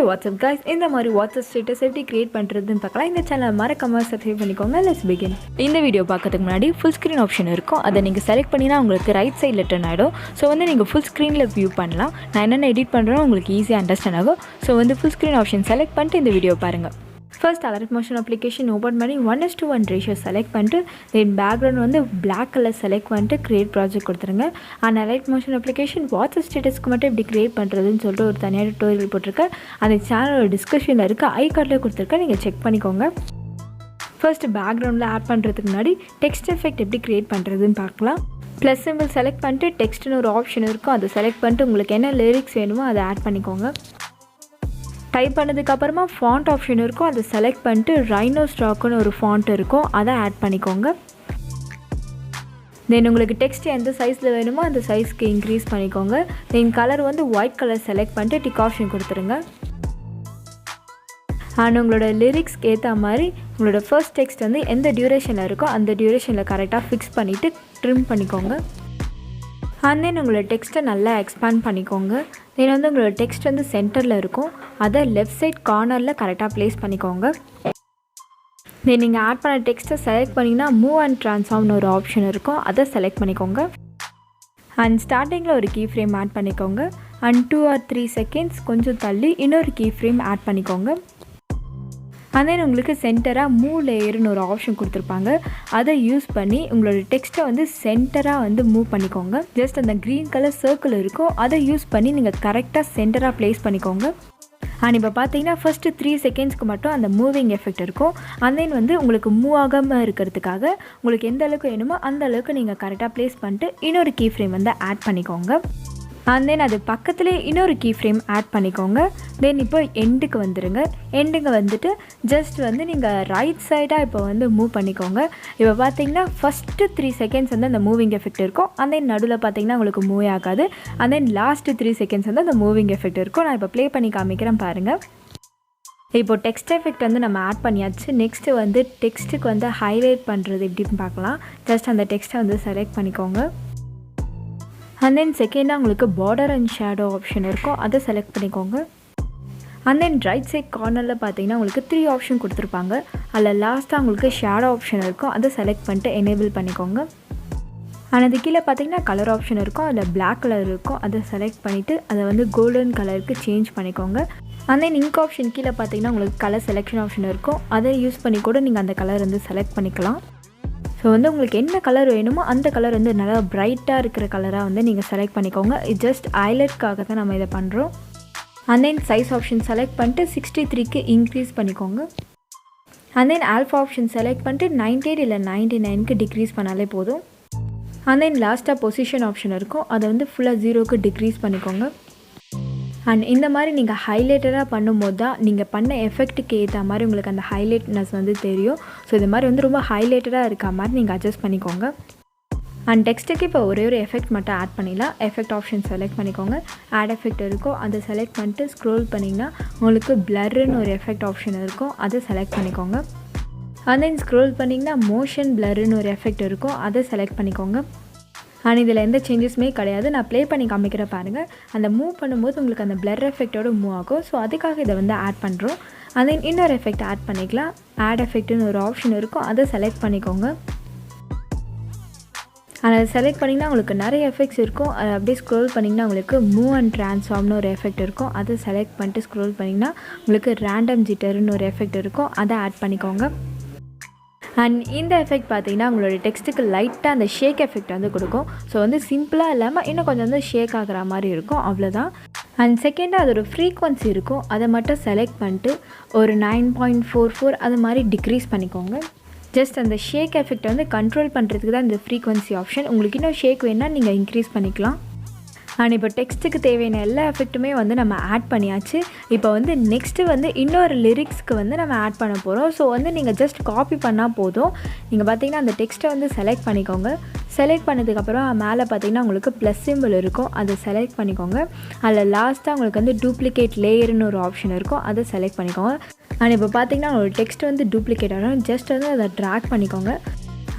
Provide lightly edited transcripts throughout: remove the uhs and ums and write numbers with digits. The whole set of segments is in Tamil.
what's up guys, இந்த மாதிரி வாட்ஸ்அப் ஸ்டேட்டஸ் எப்படி கிரியேட் பண்ணுறதுன்னு பார்க்கலாம். இந்த சேனலை மறக்காம சப்ஸ்கிரைப் பண்ணிக்கோங்க. Let's begin. இந்த வீடியோ பார்க்கறதுக்கு முன்னாடி ஃபுல் ஸ்க்ரீன் ஆப்ஷன் இருக்கும். அதை நீங்கள் செலக்ட் பண்ணினா உங்களுக்கு ரைட் சைடில் டர்ன் ஆகிடும். ஸோ நீங்கள் ஃபுல் ஸ்க்ரீனில் வியூ பண்ணலாம். நான் என்னென்ன எடிட் பண்ணுறேன்னு உங்களுக்கு ஈஸியாக அண்டர்ஸ்டாண்ட் ஆகும். So full screen option select பண்ணிட்டு இந்த வீடியோ பாருங்கள். First alert motion application open பண்ணி 1:1 ரேஷியோ செலக்ட் பண்ணிட்டு then background black colour select பண்ணிட்டு கிரியேட் ப்ராஜெக்ட் கொடுத்துருங்க. And alert motion application WhatsApp ஸ்டேட்டஸ்க்கு மட்டும் எப்படி கிரியேட் பண்ணுறதுன்னு சொல்லிட்டு ஒரு தனியாக டுட்டோரியல் போட்டிருக்கேன். அந்த சேனலோட டிஸ்கிரிப்ஷனில் இருக்க ஐ கார்டில் கொடுத்துருக்கேன், நீங்கள் செக் பண்ணிக்கோங்க. ஃபர்ஸ்ட் பேக்ரவுண்டில் ஆட் பண்ணுறதுக்கு முன்னாடி டெக்ஸ்ட் எஃபெக்ட் எப்படி கிரியேட் பண்ணுறதுன்னு பார்க்கலாம். ப்ளஸ் சிம்பிள் செலக்ட் பண்ணிட்டு டெக்ஸ்ட்னு ஒரு ஆப்ஷன் இருக்கும், அதை செலக்ட் பண்ணிட்டு உங்களுக்கு என்ன லிரிக்ஸ் வேணுமோ அதை ஆட் பண்ணிக்கோங்க. டைப் பண்ணதுக்கப்புறமா ஃபாண்ட் ஆப்ஷன் இருக்கும், அதை செலக்ட் பண்ணிட்டு ரைனோ ஸ்டாக்குன்னு ஒரு ஃபாண்ட் இருக்கும், அதை ஆட் பண்ணிக்கோங்க. தென் உங்களுக்கு டெக்ஸ்ட் எந்த சைஸில் வேணுமோ அந்த சைஸ்க்கு இன்க்ரீஸ் பண்ணிக்கோங்க. தென் கலர் ஒயிட் கலர் செலக்ட் பண்ணிட்டு டிக் ஆப்ஷன் கொடுத்துருங்க. அண்ட் உங்களோட லிரிக்ஸ்க்கு ஏற்ற மாதிரி உங்களோட ஃபர்ஸ்ட் டெக்ஸ்ட் எந்த டியூரேஷனில் இருக்கோ அந்த டியூரேஷனில் கரெக்டாக ஃபிக்ஸ் பண்ணிவிட்டு ட்ரிம் பண்ணிக்கோங்க. அண்ட் தென் உங்களோட டெக்ஸ்ட்டை நல்லா எக்ஸ்பேண்ட் பண்ணிக்கோங்க. தென் உங்களோட டெக்ஸ்ட் சென்டரில் இருக்கும், அதை லெஃப்ட் சைட் கார்னரில் கரெக்டாக ப்ளேஸ் பண்ணிக்கோங்க. தென் நீங்கள் ஆட் பண்ண டெக்ஸ்ட்டை செலக்ட் பண்ணிங்கன்னா மூவ் அண்ட் ட்ரான்ஸ்ஃபார்ம்னு ஒரு ஆப்ஷன் இருக்கும், அதை செலக்ட் பண்ணிக்கோங்க. அண்ட் ஸ்டார்டிங்கில் ஒரு கீ ஃப்ரேம் ஆட் பண்ணிக்கோங்க. அண்ட் 2 or 3 செகண்ட்ஸ் கொஞ்சம் தள்ளி இன்னொரு கீ ஃப்ரேம் ஆட் பண்ணிக்கோங்க. அண்ட் தென் உங்களுக்கு சென்டராக மூவ் லேயர்னு ஒரு ஆப்ஷன் கொடுத்துருப்பாங்க, அதை யூஸ் பண்ணி உங்களோட டெக்ஸ்ட்டை சென்டராக மூவ் பண்ணிக்கோங்க. ஜஸ்ட் அந்த க்ரீன் கலர் சர்க்கிள் இருக்கும், அதை யூஸ் பண்ணி நீங்கள் கரெக்டாக சென்டராக ப்ளேஸ் பண்ணிக்கோங்க. அண்ட் இப்போ பார்த்தீங்கன்னா ஃபஸ்ட்டு 3 செகண்ட்ஸ்க்கு மட்டும் அந்த மூவிங் எஃபெக்ட் இருக்கும். அண்ட் தென் உங்களுக்கு மூவ் ஆகாமல் இருக்கிறதுக்காக உங்களுக்கு எந்த அளவுக்கு வேணுமோ அந்த அளவுக்கு நீங்கள் கரெக்டாக ப்ளேஸ் பண்ணிட்டு இன்னொரு கீ ஃப்ரேம் ஆட் பண்ணிக்கோங்க. அண்ட் தென் அது பக்கத்துலேயே இன்னொரு கீ ஃப்ரேம் ஆட் பண்ணிக்கோங்க. தென் இப்போ எண்டுக்கு வந்துடுங்க. எண்டுக்கு வந்துட்டு ஜஸ்ட் நீங்கள் ரைட் சைடாக இப்போ மூவ் பண்ணிக்கோங்க. இப்போ பார்த்தீங்கன்னா ஃபஸ்ட்டு 3 செகண்ட்ஸ் அந்த மூவிங் எஃபெக்ட் இருக்கும். அண்ட் தென் நடுவில் பார்த்தீங்கன்னா உங்களுக்கு மூவ் ஆகாது. அண்ட் தென் லாஸ்ட்டு 3 செகண்ட்ஸ் அந்த மூவிங் எஃபெக்ட் இருக்கும். நான் இப்போ ப்ளே பண்ணி காமிக்கிறேன் பாருங்கள். இப்போது டெக்ஸ்ட் எஃபெக்ட் நம்ம ஆட் பண்ணியாச்சு. நெக்ஸ்ட்டு டெக்ஸ்ட்டுக்கு ஹைலைட் பண்ணுறது எப்படின்னு பார்க்கலாம். ஜஸ்ட் அந்த டெக்ஸ்ட்டை செலக்ட் பண்ணிக்கோங்க. அண்ட் தென் செகண்டாக உங்களுக்கு பார்டர் அண்ட் ஷேடோ ஆப்ஷன் இருக்கும், அதை செலக்ட் பண்ணிக்கோங்க. அண்ட் தென் ரைட் சைட் கார்னரில் பார்த்தீங்கன்னா உங்களுக்கு 3 ஆப்ஷன் கொடுத்துருப்பாங்க. அதில் லாஸ்ட்டாக உங்களுக்கு ஷேடோ ஆப்ஷன் இருக்கும், அதை செலக்ட் பண்ணிட்டு எனேபிள் பண்ணிக்கோங்க. அண்ட் அது கீழே பார்த்தீங்கன்னா கலர் ஆப்ஷன் இருக்கும், அதில் பிளாக் கலர் இருக்கும், அதை செலக்ட் பண்ணிவிட்டு அதை கோல்டன் கலருக்கு சேஞ்ச் பண்ணிக்கோங்க. அண்ட் தென் இங்க் ஆப்ஷன் கீழே பார்த்தீங்கன்னா உங்களுக்கு கலர் செலெக்ஷன் ஆப்ஷன் இருக்கும், அதை யூஸ் பண்ணி கூட நீங்கள் அந்த கலர் செலக்ட் பண்ணிக்கலாம். ஸோ உங்களுக்கு என்ன கலர் வேணுமோ அந்த கலர் நல்லா ப்ரைட்டாக இருக்கிற கலராக நீங்கள் செலக்ட் பண்ணிக்கோங்க. இது ஜஸ்ட் ஹைலைட்காக தான் நம்ம இதை பண்ணுறோம். And then size option select பண்ணிட்டு 63க்கு இன்க்ரீஸ் பண்ணிக்கோங்க. And then alpha option select பண்ணிட்டு 98 இல்லை 99க்கு டிக்ரீஸ் பண்ணாலே போதும். அண்ட் தென் லாஸ்ட்டாக பொசிஷன் ஆப்ஷன் இருக்கும், அதை ஃபுல்லாக 0க்கு டிக்ரீஸ் பண்ணிக்கோங்க. அண்ட் இந்த மாதிரி நீங்கள் ஹைலைட்டராக பண்ணும்போது தான் நீங்கள் பண்ண எஃபெக்ட்டுக்கு ஏற்ற மாதிரி உங்களுக்கு அந்த ஹைலைட்னஸ் தெரியும். ஸோ இது மாதிரி ரொம்ப ஹைலைட்டராக இருக்க மாதிரி நீங்கள் அட்ஜஸ்ட் பண்ணிக்கோங்க. அண்ட் டெக்ஸ்ட்டுக்கு இப்போ ஒரே ஒரு எஃபெக்ட் மட்டும் ஆட் பண்ணிடலாம். எஃபெக்ட் ஆப்ஷன் செலக்ட் பண்ணிக்கோங்க. ஆட் எஃபெக்ட் இருக்கும், அதை செலக்ட் பண்ணிட்டு ஸ்க்ரோல் பண்ணிங்கன்னா உங்களுக்கு பிளர்ன்னு ஒரு எஃபெக்ட் ஆப்ஷன் இருக்கும், அதை செலக்ட் பண்ணிக்கோங்க. அண்ட் தென் ஸ்க்ரோல் பண்ணிங்கன்னா மோஷன் பிளர்ன்னு ஒரு எஃபெக்ட் இருக்கும், அதை செலக்ட் பண்ணிக்கோங்க. அண்ட் இதில் எந்த சேஞ்சஸுமே கிடையாது, நான் ப்ளே பண்ணி காமிக்கிற பாருங்கள். அந்த மூவ் பண்ணும்போது உங்களுக்கு அந்த பிளர் எஃபெக்டோடு மூவ் ஆகும். ஸோ அதுக்காக இதை ஆட் பண்ணுறோம். அண்ட் தென் இன்னொரு எஃபெக்ட் ஆட் பண்ணிக்கலாம். ஆட் எஃபெக்ட்னு ஒரு ஆப்ஷன் இருக்கும், அதை செலக்ட் பண்ணிக்கோங்க. அதை செலக்ட் பண்ணிங்கன்னா உங்களுக்கு நிறைய எஃபெக்ட்ஸ் இருக்கும். அதை அப்படியே ஸ்க்ரோல் பண்ணிங்கன்னா உங்களுக்கு மூவ் அண்ட் ட்ரான்ஸ்ஃபார்ம்னு ஒரு எஃபெக்ட் இருக்கும், அதை செலக்ட் பண்ணிட்டு ஸ்க்ரோல் பண்ணிங்கன்னா உங்களுக்கு ரேண்டம் ஜிட்டர்னு ஒரு எஃபெக்ட் இருக்கும், அதை ஆட் பண்ணிக்கோங்க. அண்ட் இந்த எஃபெக்ட் பார்த்தீங்கன்னா உங்களோட டெக்ஸ்ட்டுக்கு லைட்டாக அந்த ஷேக் எஃபெக்ட் கொடுக்கும். ஸோ சிம்பிளாக இல்லாமல் இன்னும் கொஞ்சம் ஷேக் ஆகிற மாதிரி இருக்கும், அவ்வளோதான். அண்ட் செகண்டாக அது ஒரு ஃப்ரீக்வன்சி இருக்கும், அதை மட்டும் செலக்ட் பண்ணிட்டு ஒரு 9.44 அது மாதிரி டிக்ரீஸ் பண்ணிக்கோங்க. ஜஸ்ட் அந்த ஷேக் எஃபெக்ட் கண்ட்ரோல் பண்ணுறதுக்கு தான் இந்த ஃப்ரீக்வன்சி ஆப்ஷன். உங்களுக்கு இன்னும் ஷேக் வேணால் நீங்கள் இன்க்ரீஸ் பண்ணிக்கலாம். அண்ட் இப்போ டெக்ஸ்ட்டுக்கு தேவையான எல்லா எஃபெக்ட்டுமே நம்ம ஆட் பண்ணியாச்சு. இப்போ நெக்ஸ்ட்டு இன்னொரு லிரிக்ஸ்க்கு நம்ம ஆட் பண்ண போகிறோம். ஸோ நீங்கள் ஜஸ்ட் காப்பி பண்ணால் போதும். நீங்கள் பார்த்தீங்கன்னா அந்த டெக்ஸ்ட்டை செலக்ட் பண்ணிக்கோங்க. செலக்ட் பண்ணதுக்கப்புறம் மேலே பார்த்தீங்கன்னா உங்களுக்கு ப்ளஸ் சிம்பிள் இருக்கும், அதை செலக்ட் பண்ணிக்கோங்க. அதில் லாஸ்ட்டாக உங்களுக்கு டூப்ளிகேட் லேயர்னு ஒரு ஆப்ஷன் இருக்கும், அதை செலக்ட் பண்ணிக்கோங்க. அண்ட் இப்போ பார்த்தீங்கன்னா உங்களோட டெக்ஸ்ட் டூப்ளிகேட் ஆகும். ஜஸ்ட் அதை ட்ராக் பண்ணிக்கோங்க.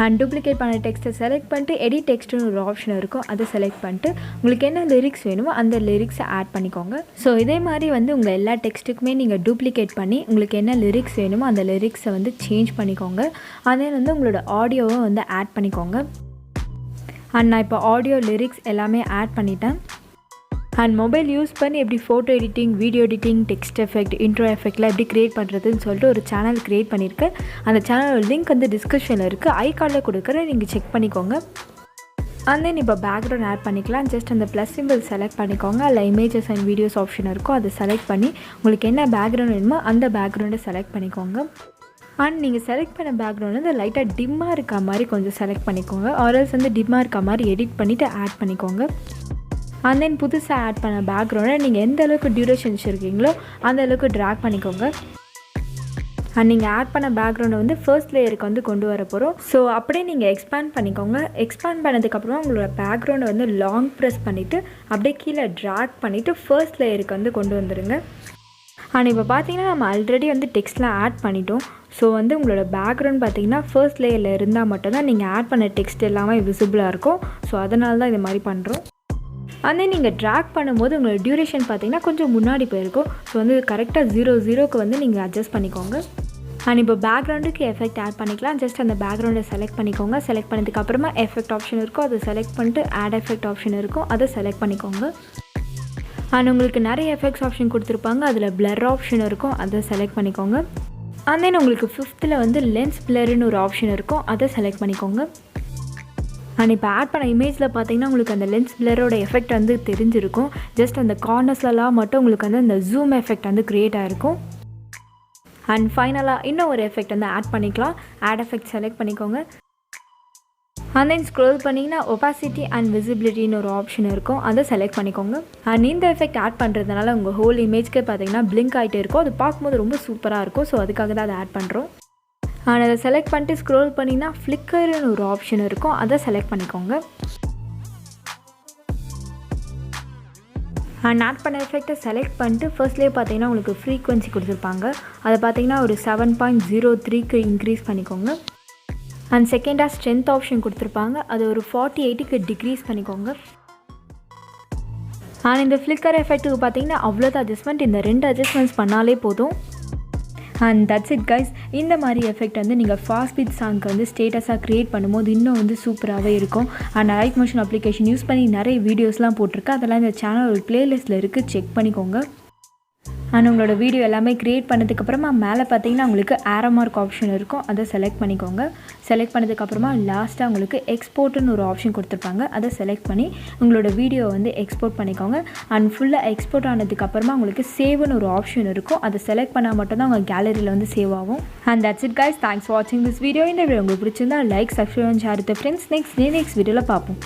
அண்ட் டூப்ளிகேட் பண்ண டெக்ஸ்ட்டை செலக்ட் பண்ணிட்டு எடிட் டெக்ஸ்ட்டுன்னு ஒரு ஆப்ஷன் இருக்கும், அதை செலக்ட் பண்ணிட்டு உங்களுக்கு என்ன லிரிக்ஸ் வேணுமோ அந்த லிரிக்ஸை ஆட் பண்ணிக்கோங்க. ஸோ இதே மாதிரி வந்து உங்கள் எல்லா டெக்ஸ்ட்டுக்குமே நீங்கள் டூப்ளிகேட் பண்ணி உங்களுக்கு என்ன லிரிக்ஸ் வேணுமோ அந்த லிரிக்ஸை வந்து சேஞ்ச் பண்ணிக்கோங்க. அதே வந்து உங்களோட ஆடியோவை வந்து ஆட் பண்ணிக்கோங்க. அண்ட் நான் இப்போ ஆடியோ லிரிக்ஸ் எல்லாமே ஆட் பண்ணிட்டேன். அண்ட் மொபைல் யூஸ் பண்ணி எப்படி photo editing, video editing, text effect, intro எஃபெக்ட்லாம் எப்படி க்ரியேட் பண்ணுறதுன்னு சொல்லிட்டு ஒரு சேனல் க்ரியேட் பண்ணியிருக்கேன். அந்த சேனலோட லிங்க் வந்து டிஸ்கிரிப்ஷனில் இருக்குது, ஐகார்டில் கொடுக்குறேன், நீங்கள் செக் பண்ணிக்கோங்க. அண்ட் தென் இப்போ பேக்ரவுண்ட் ஆட் பண்ணிக்கலாம். ஜஸ்ட் அந்த ப்ளஸ் சிம்பிள் செலக்ட் பண்ணிக்கோங்க. அதில் இமேஜஸ் அண்ட் வீடியோஸ் ஆப்ஷன் இருக்கும், அதை செலக்ட் பண்ணி உங்களுக்கு என்ன பேக்ரவுண்ட் வேணுமோ அந்த பேக்ரவுண்டை செலக்ட் பண்ணிக்கோங்க. அண்ட் நீங்கள் செலக்ட் பண்ண பேக்ரவுண்ட் வந்து லைட்டாக டிம்மாக இருக்க மாதிரி கொஞ்சம் செலக்ட் பண்ணிக்கோங்க. ஆர்எல்ஸ் வந்து டிம்மாக இருக்க மாதிரி எடிட் பண்ணிவிட்டு ஆட் பண்ணிக்கோங்க. அண்ட் தென் புதுசாக ஆட் பண்ண பேக்ரவுண்டை நீங்கள் எந்த அளவுக்கு டியூரேஷன் வச்சுருக்கீங்களோ அந்த அளவுக்கு ட்ராக் பண்ணிக்கோங்க. அண்ட் நீங்கள் ஆட் பண்ண பேக்ரவுண்டை வந்து ஃபர்ஸ்ட் லேயருக்கு வந்து கொண்டு வர போகிறோம். ஸோ அப்படியே நீங்கள் எக்ஸ்பேண்ட் பண்ணிக்கோங்க. எக்ஸ்பேண்ட் பண்ணதுக்கப்புறமா உங்களோட பேக்ரவுண்டை வந்து லாங் ப்ரெஸ் பண்ணிவிட்டு அப்படியே கீழே ட்ராக் பண்ணிவிட்டு ஃபர்ஸ்ட் லேயருக்கு வந்து கொண்டு வந்துடுங்க. அண்ட் இப்போ பார்த்தீங்கன்னா நம்ம ஆல்ரெடி வந்து டெக்ஸ்ட்லாம் ஆட் பண்ணிட்டோம். ஸோ வந்து உங்களோட பேக்ரவுண்ட் பார்த்தீங்கன்னா ஃபர்ஸ்ட் லேயரில் இருந்தால் மட்டும்தான் நீங்கள் ஆட் பண்ண டெக்ஸ்ட் எல்லாமே விசிபிளாக இருக்கும். ஸோ அதனால தான் இது மாதிரி பண்ணுறோம். அதே நீங்கள் ட்ராக் பண்ணும்போது உங்களோட டியூரேஷன் பார்த்தீங்கன்னா கொஞ்சம் முன்னாடி போயிருக்கும். ஸோ வந்து கரெக்டாக 0:0க்கு வந்து நீங்கள் அட்ஜஸ்ட் பண்ணிக்கோங்க. அண்ட் இப்போ பேக்ரவுண்டுக்கு எஃபெக்ட் ஆட் பண்ணிக்கலாம். ஜஸ்ட் அந்த பேக்ரவுண்டை செலக்ட் பண்ணிக்கோங்க. செலக்ட் பண்ணதுக்கப்புறமா எஃபெக்ட் ஆப்ஷன் இருக்கும், அதை செலக்ட் பண்ணிட்டு ஆட் எஃபெக்ட் ஆப்ஷன் இருக்கும், அதை செலக்ட் பண்ணிக்கோங்க. அண்ட் உங்களுக்கு நிறைய எஃபெக்ட்ஸ் ஆப்ஷன் கொடுத்துருப்பாங்க, அதில் பிளர் ஆப்ஷன் இருக்கும், அதை செலக்ட் பண்ணிக்கோங்க. அண்ட் தென் உங்களுக்கு 5th வந்து லென்ஸ் பிளருன்னு ஒரு ஆப்ஷன் இருக்கும், அதை செலக்ட் பண்ணிக்கோங்க. அண்ட் இப்போ ஆட் பண்ண இமேஜில் பார்த்தீங்கன்னா உங்களுக்கு அந்த லென்ஸ் பிளரோட எஃபெக்ட் வந்து தெரிஞ்சிருக்கும். ஜஸ்ட் அந்த கார்னர்ஸ்லாம் மட்டும் உங்களுக்கு வந்து அந்த ஜூம் எஃபெக்ட் வந்து க்ரியேட் ஆகிருக்கும். அண்ட் ஃபைனலாக இன்னும் ஒரு எஃபெக்ட் வந்து ஆட் பண்ணிக்கலாம். ஆட் எஃபெக்ட் செலக்ட் பண்ணிக்கோங்க. அண்ட் தென் ஸ்க்ரோல் பண்ணிங்கன்னா ஒபாசிட்டி அண்ட் விசிபிலிட்டின்னு ஒரு ஆப்ஷன் இருக்கும், அதை செலக்ட் பண்ணிக்கோங்க. அண்ட் இந்த எஃபெக்ட் ஆட் பண்ணுறதுனால உங்கள் ஹோல் இமேஜ்க்கு பார்த்தீங்கன்னா பிளிங்க் ஆகிட்டே இருக்கும். அது பார்க்கும்போது ரொம்ப சூப்பராக இருக்கும். ஸோ அதுக்காக தான் அதை ஆட் பண்ணுறோம். அண்ட் அதை செலக்ட் பண்ணிட்டு ஸ்க்ரோல் பண்ணிங்கன்னா ஃப்ளிக்கர்னு ஒரு ஆப்ஷன் இருக்கும், அதை செலக்ட் பண்ணிக்கோங்க. அண்ட் ஆட் பண்ண எஃபெக்டை செலக்ட் பண்ணிட்டு ஃபர்ஸ்ட்லேயே பார்த்தீங்கன்னா உங்களுக்கு ஃப்ரீக்வன்சி கொடுத்துருப்பாங்க, அதை பார்த்தீங்கன்னா ஒரு 7.03க்கு இன்க்ரீஸ் பண்ணிக்கோங்க. அண்ட் செகண்டாக ஸ்ட்ரென்த் ஆப்ஷன் கொடுத்துருப்பாங்க, அது ஒரு 48க்கு டிக்ரீஸ் பண்ணிக்கோங்க. அண்ட் இந்த ஃப்ளிக்கர் எஃபெக்ட்டுக்கு பார்த்தீங்கன்னா அவ்வளோதான் அட்ஜஸ்ட்மெண்ட், இந்த 2 அட்ஜஸ்ட்மெண்ட்ஸ் பண்ணாலே போதும். And that's it guys. இந்த மாதிரி எஃபெக்ட் வந்து நீங்கள் ஃபாஸ்ட் பீட் சாங்க்கு வந்து ஸ்டேட்டஸாக க்ரியேட் பண்ணும்போது இன்னும் வந்து சூப்பராகவே இருக்கும். And allied motion application use பண்ணி நிறைய வீடியோஸ்லாம் போட்டிருக்கேன், அதெல்லாம் இந்த சேனல் ஒரு ப்ளேலிஸ்ட்டில் இருக்குது, செக் பண்ணிக்கோங்க. அண்ட் உங்களோட வீடியோ எல்லாமே க்ரியேட் பண்ணதுக்கப்புறமா மேலே பார்த்தீங்கன்னா உங்களுக்கு ஆரோ மார்க் ஆப்ஷன் இருக்கும், அதை செலக்ட் பண்ணிக்கோங்க. செலக்ட் பண்ணதுக்கப்புறமா லாஸ்ட்டாக உங்களுக்கு எக்ஸ்போர்ட்டுன்னு ஒரு ஆப்ஷன் கொடுத்துருப்பாங்க, அதை செலக்ட் பண்ணி உங்களோட வீடியோ வந்து எக்ஸ்போர்ட் பண்ணிக்கோங்க. அண்ட் ஃபுல்லாக எக்ஸ்போர்ட் ஆனதுக்கப்புறமா உங்களுக்கு சேவ்னு ஒரு ஆப்ஷன் இருக்கும், அதை செலக்ட் பண்ணால் மட்டும்தான் உங்கள் கேலரியில் வந்து சேவ் ஆகும். And that's it guys. Thanks for வாட்சிங் திஸ் வீடியோ. இந்த வீடியோ உங்களுக்கு பிடிச்சிருந்தா like, subscribe and share with friends. Next வீடியோவில் பார்ப்போம்.